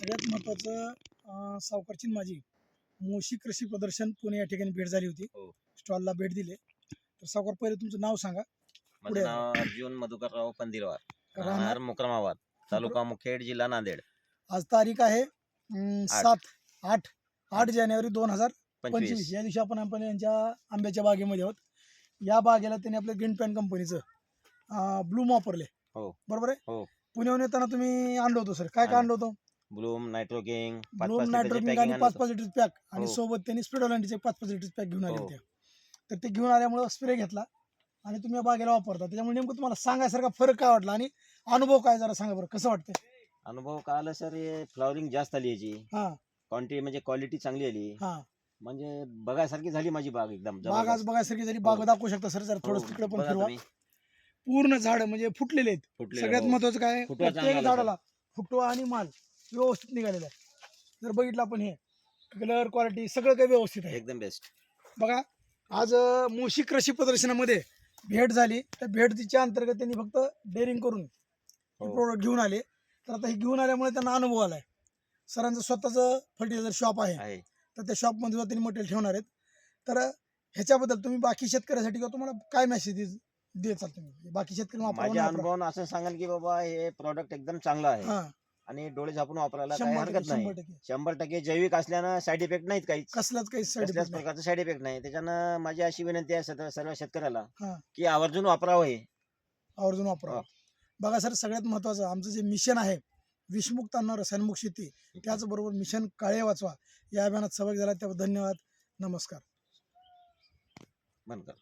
सगळ्यात महत्त्वाचं सावकारची माझी मोशी कृषी प्रदर्शन पुणे या ठिकाणी भेट झाली होती. हो. स्टॉलला भेट दिले. तर सावकार पहिले तुमचं नाव सांगा. पुढे माझं नाव अर्जुन मधुकरराव पंदिलवार, राहणार राहणार मुक्रमाबाद, तालुका मुखेड, जिल्हा नांदेड. आज तारीख आहे 8 जानेवारी 2025. 25. या दिवशी आपण यांच्या आंब्याच्या बागेमध्ये आहोत. या बागेला त्यांनी आपल्या ग्रीन पॅन कंपनीचं ब्लूम वापरले. हो. बरोबर आहे. हो. पुण्याहून येताना तुम्ही आणलं होतं सर, काय काय आणलं होतं? ब्लूम, नायट्रोकिंग, ब्लूम नायट्रोकिंग आणि 5-5 लिटर पॅक आणि हो. सोबत त्यांनी स्पिडोलँडचे 5-5 लिटर पॅक घेऊन आले हो. होते. तर ते घेऊन आल्यामुळे स्प्रे घेतला आणि तुम्ही या बागेला वापरता. त्याच्यामुळे नेमकं तुम्हाला सांगायसारखा फरक काय वाटला आणि अनुभव काय जरा सांगा बरं, कसं वाटतंय? अनुभव काय आला सर, हे फ्लॉवरिंग जास्त आली याची, हा क्वांटिटी म्हणजे क्वालिटी चांगली आली, हा म्हणजे बघायसारखी झाली माझी बाग एकदम बाग आज जबरदस्त. बघायसारखी जरी बाग हो. दाखवू शकता सर, जरा थोडं हो, तिकडे पण बघा फिरवा. तुम्ही. पूर्ण झाड म्हणजे फुटलेले आहेत. फुटलेलं, सगळ्यात हो. महत्वाचं काय आहे, फुटवा प्रत्येक चांगला आला, झाडाला फुटवा आणि माल व्यवस्थित निघालेला आहे. जर बघितलं आपण हे कलर क्वालिटी सगळं काही व्यवस्थित आहे. एकदम बेस्ट. बघा आज मोशी कृषी प्रदर्शनामध्ये भेट झाली. त्या भेटीच्या अंतर्गत त्यांनी फक्त डेअरिंग करून हो. प्रोडक्ट घेऊन आले. तर आता हे घेऊन आल्यामुळे त्यांना अनुभव आलाय. सरांचं स्वतःचं फर्टिलायझर शॉप आहे. तर त्या शॉपमध्ये त्यांनी मटेरियल ठेवणार आहेत. तर ह्याच्याबद्दल तुम्ही बाकी शेतकऱ्यासाठी किंवा तुम्हाला काय मेसेज द्यायचा तुम्ही बाकी शेतकरी माझ्या अनुभवानं असं सांगाल की बाबा हे प्रॉडक्ट एकदम चांगलं आहे हा आणि डोळे झापून वापरायला काही 100% हरकत नाही. 100% 100% जैविक असल्यानं साईड इफेक्ट नाहीत काहीच, कसलाच काही साईड कसल्याच इफेक्ट नाही. प्रकारचा साईड इफेक्ट नाही. त्याच्यानं माझी अशी विनंती आहे सर्व शेतकऱ्याला हा की आवर्जून वापरावं हे. आवर्जून वापरा. हा. बघा सर, सगळ्यात महत्वाचं आमचं जे मिशन आहे विषमुक्त अन्न रसायनमुक्त शेती, त्याचबरोबर मिशन काळे वाचवा या अभियानात सहभागी झाला त्याबद्दल धन्यवाद. नमस्कार. बंद कर.